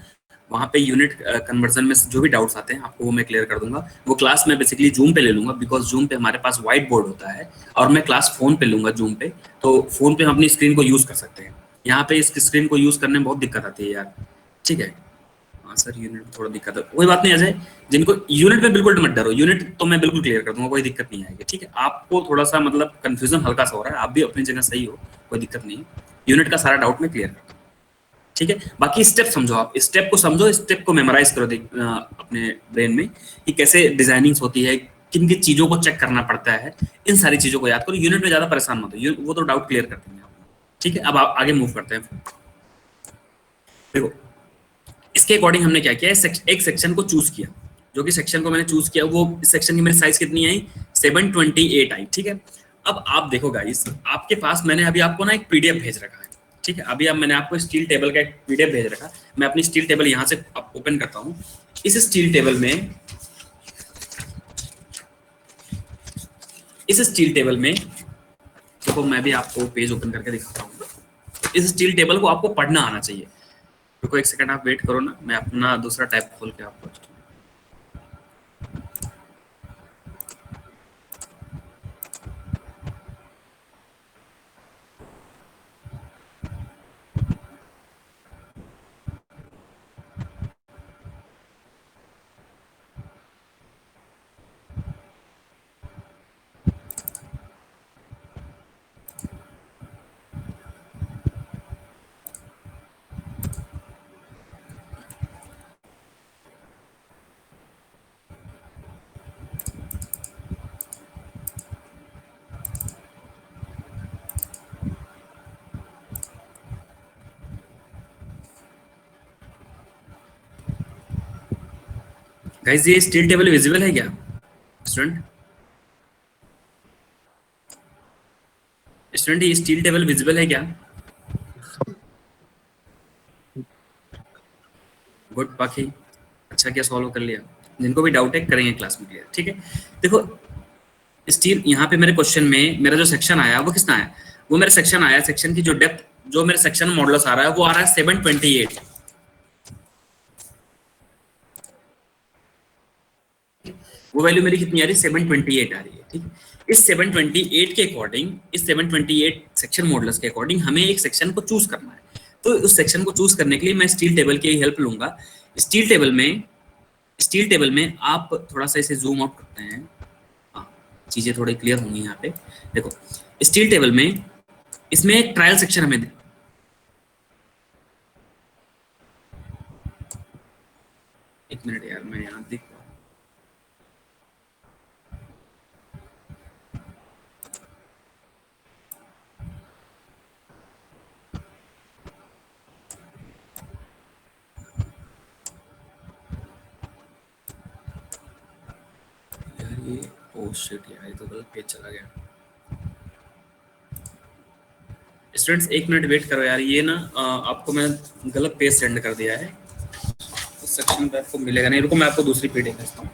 A: वहां पे यूनिट कन्वर्जन में जो भी डाउट्स आते हैं आपको वो मैं क्लियर कर दूंगा। वो क्लास में बेसिकली जूम पे ले लूंगा, बिकॉज जूम पे हमारे पास व्हाइट बोर्ड होता है और मैं क्लास फोन पे लूंगा जूम पे, तो फोन पे हम अपनी स्क्रीन को यूज कर सकते हैं। यहाँ पे इस स्क्रीन को यूज करने में बहुत दिक्कत आती है यार। ठीक है, हाँ सर यूनिट में थोड़ा दिक्कत है, कोई बात नहीं। अजय, जिनको यूनिट में बिल्कुल मत डरो, यूनिट तो मैं बिल्कुल क्लियर कर दूंगा, कोई दिक्कत नहीं आएगी। ठीक है, आपको थोड़ा सा मतलब कंफ्यूजन हल्का सा हो रहा है, आप भी अपनी जगह सही हो, कोई दिक्कत नहीं है। यूनिट का सारा डाउट मैं क्लियर करता हूँ। ठीक है, बाकी स्टेप समझो, आप स्टेप को समझो, स्टेप को मेमोराइज करो अपने ब्रेन में कि कैसे डिजाइनिंग्स होती है, किन किन चीजों को चेक करना पड़ता है, इन सारी चीजों को याद करो। यूनिट में ज्यादा परेशान मत हो, वो तो डाउट क्लियर कर देंगे आप। ठीक है, अब आप आगे मूव करते हैं। देखो इसके अकॉर्डिंग हमने क्या किया है, एक सेक्शन को चूज किया, जो कि सेक्शन को मैंने चूज किया वो सेक्शन की मेरी साइज कितनी आई, 728 आई। ठीक है, अब आप देखो गाइस, आपके पास मैंने अभी आपको ना एक पीडीएफ भेज रखा है। ठीक है, अभी अब मैंने आपको स्टील टेबल का एक पीडीएफ भेज रखा। मैं अपनी स्टील टेबल यहाँ से ओपन करता हूँ। इस स्टील टेबल में देखो, मैं भी आपको पेज ओपन करके दिखाता हूँ। इस स्टील टेबल को आपको पढ़ना आना चाहिए। रुको एक सेकंड, आप वेट करो ना, मैं अपना दूसरा टैब खोल के आपको गाइस, ये स्टील टेबल विजिबल है क्या स्टूडेंट? स्टूडेंट, ये स्टील टेबल विजिबल है क्या? गुड, बाकी अच्छा क्या सॉल्व कर लिया? जिनको भी डाउट है करेंगे क्लास में क्लियर। ठीक है, देखो स्टील, यहाँ पे मेरे क्वेश्चन में मेरा जो सेक्शन आया वो कितना आया, वो मेरा सेक्शन आया, सेक्शन की जो डेप्थ, जो मेरे सेक्शन मॉडुलस आ रहा है वो आ रहा है 728। वो वैल्यू मेरी कितनी आ रही है, 728 आ रही है। ठीक है, इस 728 के अकॉर्डिंग, इस 728 सेक्शन मॉडुलस के अकॉर्डिंग हमें एक सेक्शन को चूज करना है। तो उस सेक्शन को चूज करने के लिए मैं स्टील टेबल की हेल्प लूंगा। स्टील टेबल में आप थोड़ा सा इसे जूम आउट करते हैं, चीजें थोड़ी क्लियर होंगी यहाँ पे। देखो स्टील टेबल में इसमें एक ट्रायल सेक्शन हमें एक मिनट यार, मैं यहाँ देख रहा हूँ। यार ये ओ शिट यार, ये तो गलत पेज चला गया। स्टूडेंट्स एक मिनट वेट करो यार, ये ना आपको मैं गलत पेज सेंड कर दिया है, उस सेक्शन पे आपको मिलेगा नहीं। रुको मैं आपको दूसरी पीडीएफ भेजता हूँ।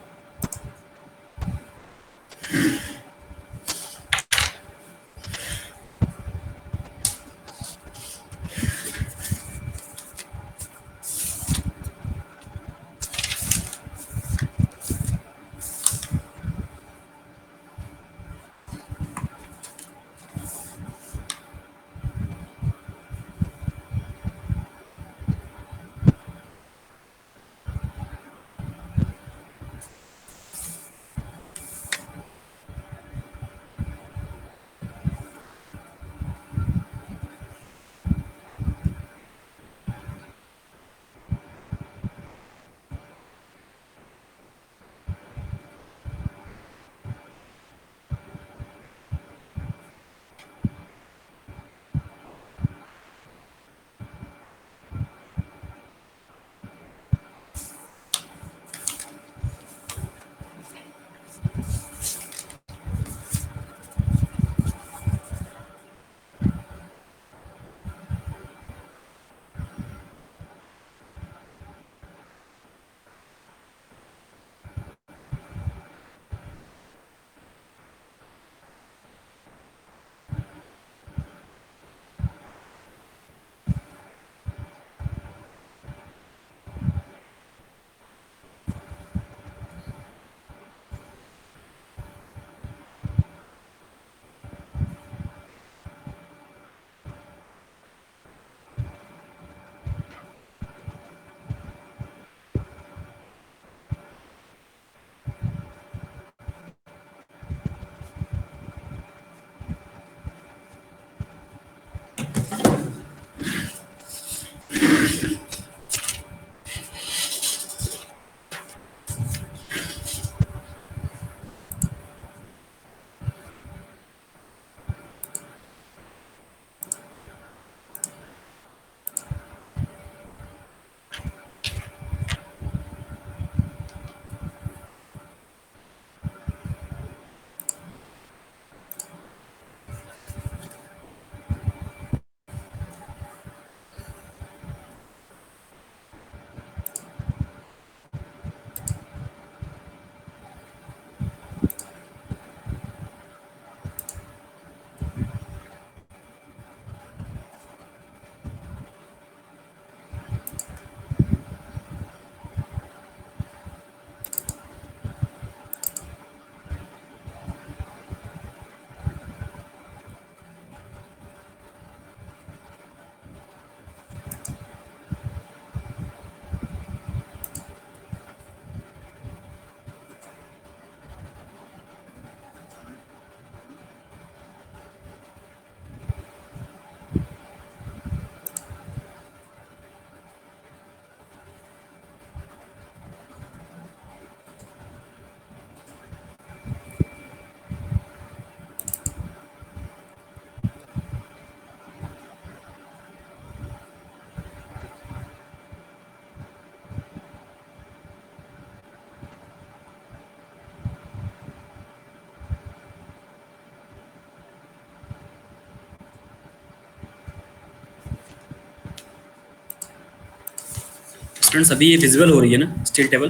A: स्टूडेंट्स अभी ये विजिबल हो रही है ना स्टील टेबल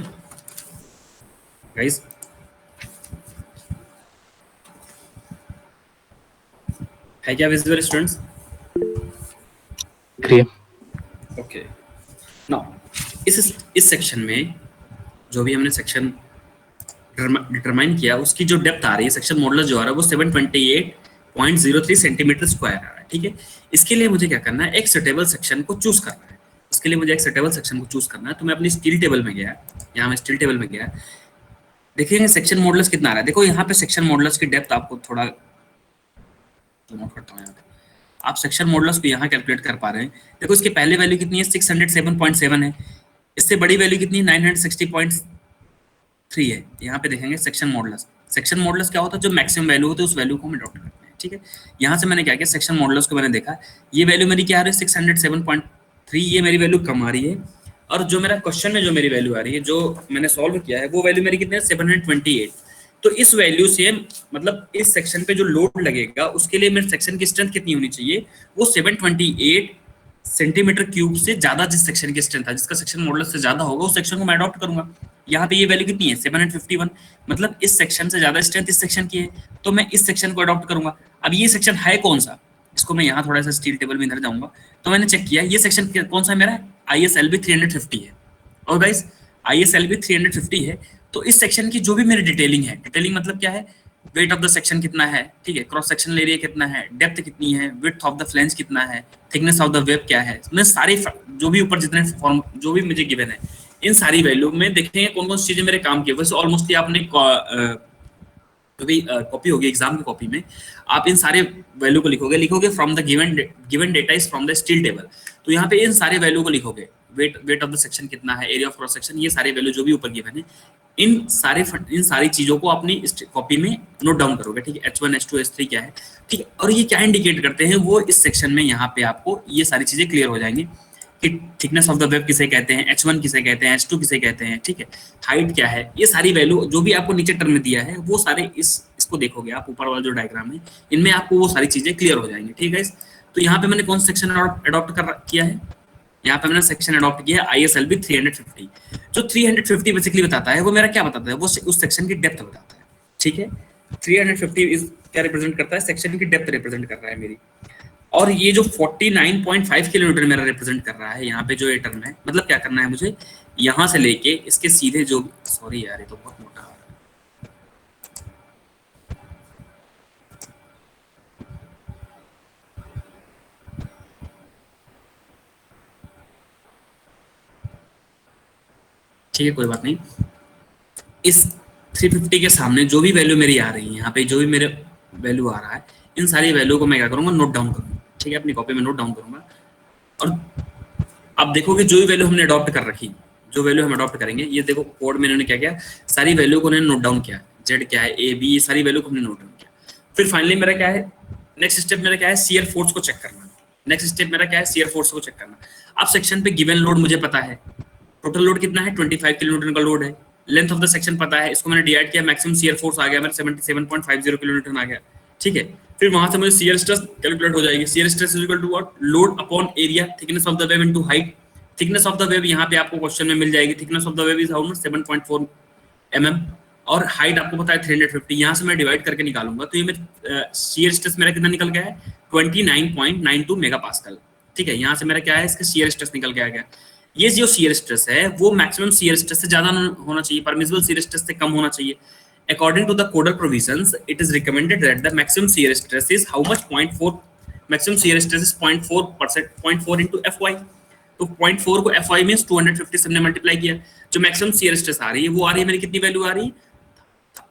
A: गाइस? है क्या विजिबल स्टूडेंट्स? ओके नाउ इस सेक्शन में जो भी हमने सेक्शन डिटरमाइन किया उसकी जो डेप्थ आ रही है सेक्शन मॉडुलस जो आ रहा है वो 728.03 सेंटीमीटर स्क्वायर आ रहा है। ठीक है, इसके लिए मुझे क्या करना है, एक सुटेबल सेक्शन को चूज करना है। इसके लिए मुझे एक सुटेबल सेक्शन को चूज करना है। तो मैं अपनी स्टील टेबल में गया, यहाँ मैं स्टील टेबल में गया, देखेंगे सेक्शन मॉडुलस कितना आ रहा है। देखो यहाँ पे सेक्शन मॉडुलस की डेप्थ आपको थोड़ा नोट करता हूँ। यहाँ पे आप सेक्शन मॉडुलस को यहाँ कैलकुलेट कर पा रहे हैं। देखो इसकी पहले वैल्यू कितनी है, 607.7 है। इससे बड़ी वैल्यू कितनी है, 960.3 है। यहाँ पे देखेंगे सेक्शन मॉडुलस। सेक्शन मॉडुलस क्या होता है, जो मैक्सिमम वैल्यू होती है उस वैल्यू को हम अडॉप्ट करते हैं। ठीक है, यहाँ से मैंने क्या किया, सेक्शन मॉडुलस को मैंने देखा, ये वैल्यू मेरी क्या आ रही है 607.3, ये मेरी वैल्यू कम आ रही है। और जो मेरा क्वेश्चन में जो मेरी वैल्यू आ रही है, जो मैंने सॉल्व किया है, वो वैल्यू मेरी कितनी है 728। तो इस वैल्यू से मतलब इस सेक्शन पे जो लोड लगेगा उसके लिए मेरे सेक्शन की स्ट्रेंथ कितनी होनी चाहिए, वो 728 सेंटीमीटर क्यूब से ज्यादा जिस सेक्शन की स्ट्रेंथ है, जिसका सेक्शन मॉडुलस से ज्यादा होगा उस सेक्शन को मैं अडॉप्ट करूंगा। यहाँ पे ये वैल्यू कितनी है 751, मतलब इस सेक्शन से ज्यादा स्ट्रेंथ इस सेक्शन की है, तो मैं इस सेक्शन को अडॉप्ट करूंगा। अब ये सेक्शन है कौन सा, इसको मैं यहाँ थोड़ा सा स्टील टेबल में इधर जाऊंगा, तो मैंने चेक किया ये सेक्शन कौन सा है मेरा, ISLB 350 है। और गाइस ISLB 350 है, तो इस सेक्शन की जो भी मेरी डिटेलिंग है, डिटेलिंग मतलब क्या है, वेट ऑफ द सेक्शन कितना है, ठीक है, क्रॉस सेक्शनल एरिया कितना है, डेप्थ कितनी है, विड्थ ऑफ द फ्लेंज कितना है, थिकनेस ऑफ द वेब क्या है, मैं सारी जो भी ऊपर जितने फॉर्म जो भी मुझे गिवन है, इन सारी वैल्यू में देखेंगे कौन कौन सी चीजें मेरे काम की। वैसे ऑलमोस्टली आपने जो भी कॉपी होगी एग्जाम की कॉपी में आप इन सारे वैल्यू को लिखोगे from the given data is from the steel table. तो यहाँ पे इन सारे वैल्यू को लिखोगे, वेट ऑफ द सेक्शन कितना है, एरिया ऑफ क्रॉस सेक्शन, ये सारे वैल्यू जो भी ऊपर गिवन है, इन सारी चीजों को अपनी कॉपी में नोट डाउन करोगे। ठीक है, H1 H2 H3 क्या है, ठीक है, और ये क्या इंडिकेट करते हैं, वो इस सेक्शन में यहाँ पे आपको ये सारी चीजें क्लियर हो जाएंगी कि थिकनेस ऑफ द वेब किसे कहते हैं, H1 किसे कहते हैं, H2 किसे कहते हैं, ठीक है, हाइट क्या है, ये सारी वैल्यू जो भी आपको नीचे टर्म में दिया है वो सारे इसको देखोगे आप, ऊपर वाला जो डायग्राम है इनमें आपको वो सारी चीजें क्लियर हो जाएंगी। ठीक है, तो यहाँ पे मैंने कौन सा सेक्शन अडॉप्ट किया है, यहाँ पे मैंने सेक्शन अडॉप्ट किया है ISLB 350। जो 350 बेसिकली बताता है वो मेरा क्या बताता है, वो उस सेक्शन की डेप्थ बताता है। ठीक है, 350 क्या रिप्रेजेंट करता है, सेक्शन की डेप्थ रिप्रेजेंट कर रहा है मेरी। और ये जो 49.5 किलोमीटर मेरा रिप्रेजेंट कर रहा है यहाँ पे जो ये टर्म है, मतलब क्या करना है मुझे, यहाँ से लेके इसके सीधे जो, सॉरी यार ये तो बहुत मोटा आ रहा है, ठीक है कोई बात नहीं। इस 350 के सामने जो भी वैल्यू मेरी आ रही है, यहाँ पे जो भी मेरे वैल्यू आ रहा है, इन सारी वैल्यू को मैं क्या करूंगा, नोट डाउन करूंगा। ठीक है, अपनी कॉपी में नोट डाउन करूंगा। और अब देखोगे जो भी वैल्यू हमने अडॉप्ट कर रखी, जो वैल्यू हम अडॉप्ट करेंगे, ये देखो कोड में इन्होंने क्या किया, सारी वैल्यू को उन्होंने नोट डाउन किया, जेड क्या है, ए बी, ये सारी वैल्यू को हमने नोट डाउन किया। फिर फाइनली मेरा क्या है, नेक्स्ट स्टेप मेरा क्या है, शियर फोर्स को चेक करना। नेक्स्ट स्टेप मेरा क्या है, शियर फोर्स को चेक करना। अब सेक्शन पे गिवन लोड मुझे पता है, टोटल लोड कितना है 25 किलोन्यूटन का लोड है। लेंथ ऑफ द सेक्शन पता है, इसको मैंने डिवाइड किया, मैक्सिमम शियर फोर्स आ गया मेरा 77.50 किलोन्यूटन आ गया। ठीक है, फिर वहां से मुझे शियर स्ट्रेस कैलकुलेट हो जाएगी। Shear stress is equal to what, load upon area, thickness of the web into height. Thickness of the web यहाँ पे आपको क्वेश्चन में मिल जाएगी, thickness of the web is how much 7.4 mm, और height आपको पता है 350। यहाँ से मैं डिवाइड करके निकालूंगा, तो ये मेरा शियर स्ट्रेस मेरा कितना निकल गया है 29.92 मेगापास्कल। ठीक है, यहाँ से मेरा क्या है, इसका शियर स्ट्रेस निकल के आ गया। ये जो शियर स्ट्रेस है वो मैक्सिमम शियर स्ट्रेस से ज्यादा होना चाहिए, परमिसिबल शियर स्ट्रेस से कम होना चाहिए। According to the Codal provisions, it is recommended that the maximum shear stress is how much, 0.4, maximum shear stress is 0.4%, 0.4 into FY। तो 0.4 को FY means 250 से हमने मल्टीप्लाई किया। जो मैक्सिमम शियर स्ट्रेस आ रही है वो आ रही है मेरी कितनी वैल्यू आ रही है,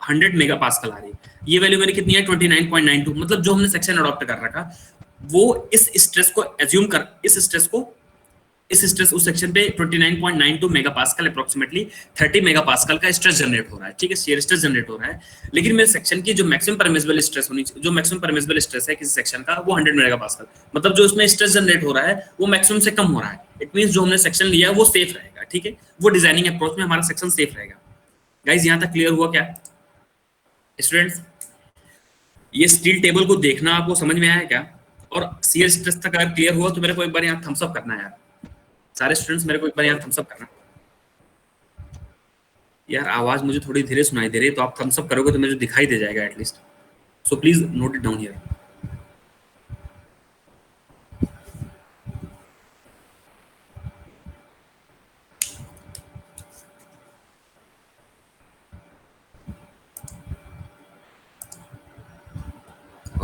A: 100 मेगापास्कल आ रही है। ये वैल्यू मेरी कितनी है 29.92, मतलब जो हमने सेक्शन अडॉप्ट कर रखा वो इस स्ट्रेस को एज्यूम कर, इस स्ट्रेस उस सेक्शन पे 29.92 मेगापास्कल अप्रोक्सीमेटली 30 मेगापास्कल का स्ट्रेस जनरेट हो रहा है। ठीक है, शियर स्ट्रेस जनरेट हो रहा है, लेकिन मेरे सेक्शन की जो मैक्सिमम परमिसिबल स्ट्रेस होनी चाहिए, जो मैक्सिमम परमिसिबल स्ट्रेस है किसी सेक्शन का, वो 100 मेगापास्कल, मतलब जो इसमें स्ट्रेस जनरेट हो रहा है वो मैक्सिमम से कम हो रहा है। इट मींस जो हमने सेक्शन लिया है वो सेफ रहेगा। ठीक है, वो डिजाइनिंग अप्रोच में हमारा सेक्शन सेफ रहेगा। गाइस यहाँ तक क्लियर हुआ क्या स्टूडेंट्स? ये स्टील टेबल को देखना आपको समझ में आया क्या? और शियर स्ट्रेस तक अगर क्लियर हुआ तो मेरे को एक बार यहाँ थम्स अप करना है यार, सारे स्टूडेंट्स मेरे को एक बार यहाँ थम्स अप करना। यार आवाज मुझे थोड़ी धीरे सुनाई दे रही है, तो आप थम्स अप करोगे तो मुझे दिखाई दे जाएगा at least, so please note it down here.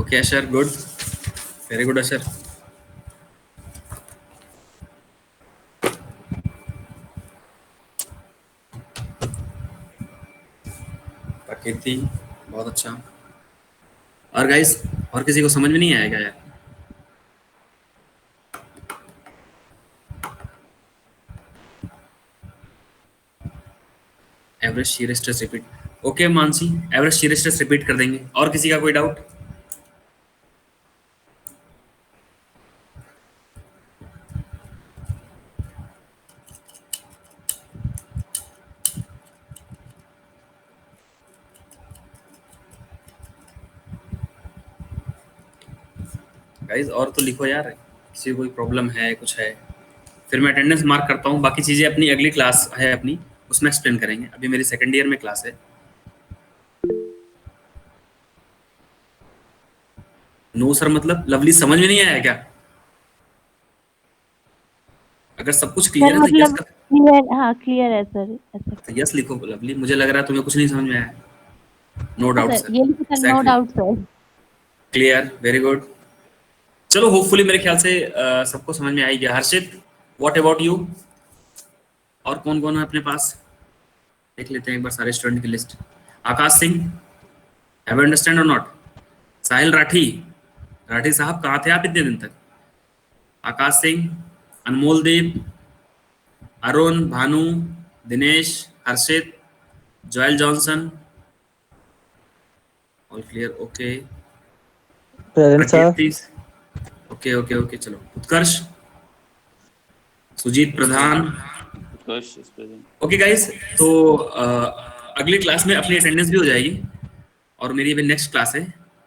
A: Okay Ashar, good, very good Ashar. Prakriti, बहुत अच्छा। और गाइस, और किसी को समझ में नहीं आएगा यार? Average shear stress repeat, okay Mansi, average shear stress repeat कर देंगे। और किसी का कोई डाउट? गाइस और तो लिखो यार, किसी को कोई प्रॉब्लम है, कुछ है, फिर मैं अटेंडेंस मार्क करता हूँ। बाकी चीजें अपनी अगली क्लास है अपनी, उसमें एक्सप्लेन करेंगे। अभी मेरी सेकंड ईयर में क्लास है। नो सर मतलब लवली समझ में नहीं आया क्या? अगर सब कुछ क्लियर
C: सर
A: है तो यस
C: मतलब क्लियर, हाँ क्लियर है सर, ऐसा
A: तो यस लिखो लवली। मुझे लग रहा है तुम्हें कुछ नहीं समझ में आया। नो डाउट
C: सर,
A: सर,
C: ये लिखो sir, know
A: exactly
C: doubt sir.
A: Clear, very good. चलो होपफुली मेरे ख्याल से सबको समझ में आई गया। हर्षित, व्हाट अबाउट यू? और कौन कौन है अपने पास? देख लेते हैं एक बार सारे स्टूडेंट की list. Aakash Singh, have you understand और नॉट? साहिल राठी, राठी साहब कहाँ थे आप इतने दिन तक? Aakash Singh, Anmol Dev, Arun, Bhanu, Dinesh, Harshit, Joel Johnson, all clear, okay.
D: Present sir.
A: Okay okay okay, चलो उत्कर्ष, सुजीत प्रधान, ओके गाइस। तो अगली क्लास में अपनी अटेंडेंस भी हो जाएगी और मेरी अभी नेक्स्ट क्लास है,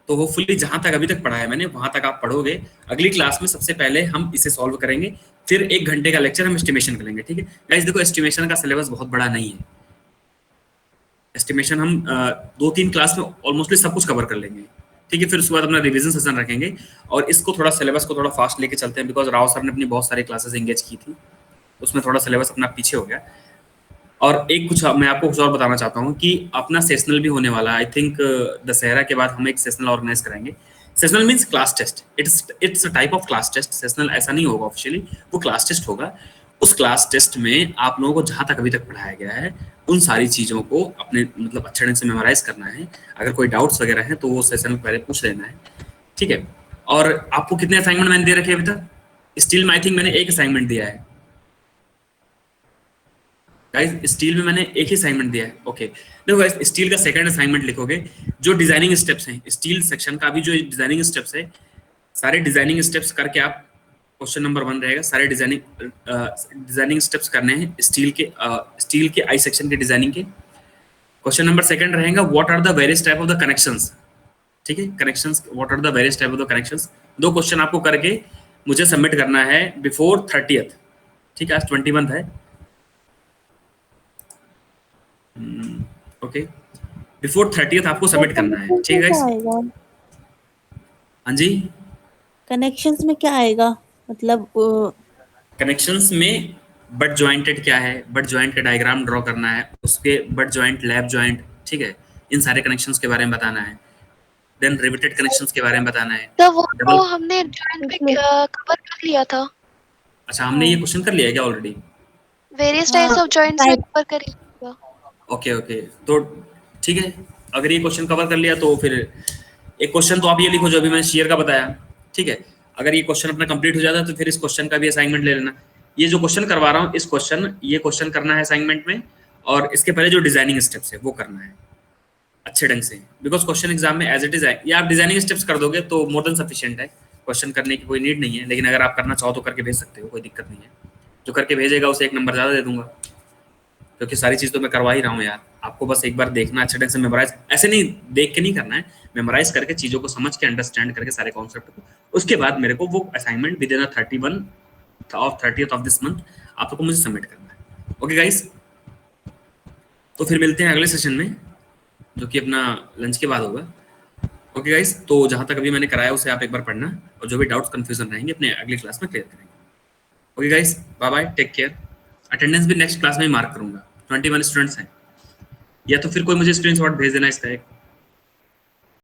A: तो होपफुली जहां तक अभी तक पढ़ा है मैंने वहां तक आप पढ़ोगे। अगली क्लास में सबसे पहले हम इसे सॉल्व करेंगे, फिर 1 घंटे का लेक्चर हम एस्टिमेशन करेंगे, ठीक है गाइस? देखो एस्टिमेशन का सिलेबस बहुत बड़ा नहीं है। एस्टिमेशन हम 2-3 क्लास में ऑलमोस्टली सब कुछ कवर कर लेंगे, ठीक है? फिर उसके बाद अपना रिवीजन सेशन रखेंगे और इसको थोड़ा सिलेबस को थोड़ा फास्ट लेके चलते हैं, बिकॉज राव सर ने अपनी बहुत सारी क्लासेस एंगेज की थी, उसमें थोड़ा सिलेबस अपना पीछे हो गया। और एक कुछ मैं आपको कुछ और बताना चाहता हूँ कि अपना सेशनल भी होने वाला है। आई थिंक दशहरा के बाद हम एक सेशनल ऑर्गेनाइज करेंगे। Sessional means class test, it's a type of class test. Sessional ऐसा नहीं होगा ऑफिशियली, वो क्लास टेस्ट होगा। उस क्लास टेस्ट में आप लोगों को जहां तक अभी तक पढ़ाया गया है उन सारी चीजों को अपने मतलब अच्छे ढंग से मेमोराइज करना है। अगर कोई डाउट्स वगैरह हैं तो वो सेशन में पहले पूछ लेना है, ठीक है? और आपको कितने असाइनमेंट मैंने दे रखे हैं अभी तक? स्टील में आई थिंक मैंने एक असाइनमेंट दिया है गाइस, स्टील में मैंने एक ही असाइनमेंट दिया है। ओके देखो गाइस, स्टील का सेकंड असाइनमेंट लिखोगे, जो डिजाइनिंग स्टेप्स हैं स्टील सेक्शन का, अभी जो डिजाइनिंग स्टेप्स है सारे डिजाइनिंग स्टेप्स करके आप, क्वेश्चन नंबर 1 रहेगा, सारे डिजाइनिंग स्टेप्स करने हैं स्टील के आई सेक्शन के डिजाइनिंग के। क्वेश्चन नंबर 2 रहेगा, what are the various type of the connections, ठीक है? Connections, what are the various type of the connections. 2 question आपको करके मुझे सबमिट करना है बिफोर 30th, ठीक है? आज 21 है, ओके, बिफोर 30th आपको सबमिट करना है, ठीक है गाइस? हाँ जी,
C: कनेक्शंस में क्या आएगा मतलब?
A: कनेक्शंस में बट जॉइंटेड क्या है, बट जॉइंट का डायग्राम ड्रॉ करना है, उसके बट जॉइंट, लैब जॉइंट, ठीक है? इन सारे कनेक्शंस के बारे में बताना है। देन रिवेटेड कनेक्शंस के बारे में बताना है।
E: तो वो तो हमने जॉइंट पे कवर कर लिया था।
A: अच्छा, हमने ये क्वेश्चन कर लिया है क्या already?
E: Various types of joints में कवर कर लिया।
A: ओके ओके, तो ठीक है, अगर ये क्वेश्चन कवर कर लिया तो फिर एक क्वेश्चन तो आप ये लिखो जो अभी मैंने शेयर का बताया, ठीक है? अगर ये क्वेश्चन अपना कंप्लीट हो जाता है तो फिर इस क्वेश्चन का भी असाइनमेंट ले लेना। ये जो क्वेश्चन करवा रहा हूँ ये क्वेश्चन करना है असाइनमेंट में, और इसके पहले जो डिजाइनिंग स्टेप्स है वो करना है अच्छे ढंग से, बिकॉज क्वेश्चन एग्जाम में एज इट इज या आप डिजाइनिंग स्टेप्स कर दोगे तो मोर देन सफिशिएंट है, क्वेश्चन करने की कोई नीड नहीं है। लेकिन अगर आप करना चाहो तो करके भेज सकते हो, कोई दिक्कत नहीं है। जो करके भेजेगा उसे 1 नंबर ज्यादा दे दूंगा, क्योंकि सारी चीज तो मैं करवा ही रहा हूँ यार। आपको बस एक बार देखना, अच्छे ढंग से मेमोराइज, ऐसे नहीं देख के नहीं करना है, मेमोराइज करके चीजों को समझ के अंडरस्टैंड करके सारे कॉन्सेप्ट को, उसके बाद मेरे को वो assignment with in 30th of this month आप लोग को मुझे सबमिट करना है। ओके गाइस, तो फिर मिलते हैं अगले सेशन में, जो कि अपना लंच के बाद होगा। ओके गाइस, तो जहां तक अभी मैंने कराया उसे आप एक बार पढ़ना, और जो भी डाउट्स कंफ्यूजन रहेंगे अपने अगली क्लास में क्लियर करेंगे। Okay guys, bye bye, take care. Attendance भी नेक्स्ट क्लास में ही मार्क करूंगा, 21 स्टूडेंट्स हैं, या तो फिर कोई मुझे स्क्रीनशॉट भेज देना इसका एक।